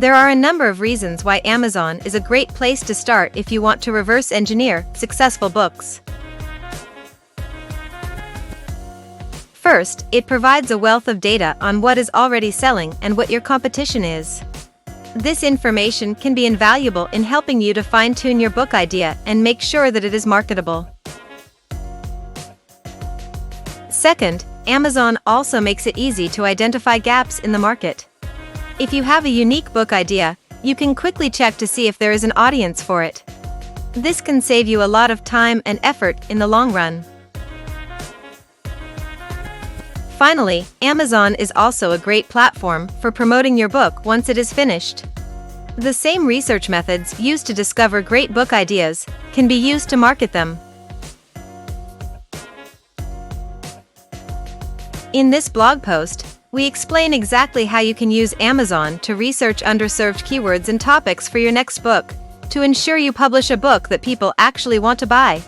There are a number of reasons why Amazon is a great place to start if you want to reverse engineer successful books. First, it provides a wealth of data on what is already selling and what your competition is. This information can be invaluable in helping you to fine-tune your book idea and make sure that it is marketable. Second, Amazon also makes it easy to identify gaps in the market. If you have a unique book idea, you can quickly check to see if there is an audience for it. This can save you a lot of time and effort in the long run. Finally, Amazon is also a great platform for promoting your book once it is finished. The same research methods used to discover great book ideas can be used to market them. In this blog post, we explain exactly how you can use Amazon to research underserved keywords and topics for your next book, to ensure you publish a book that people actually want to buy.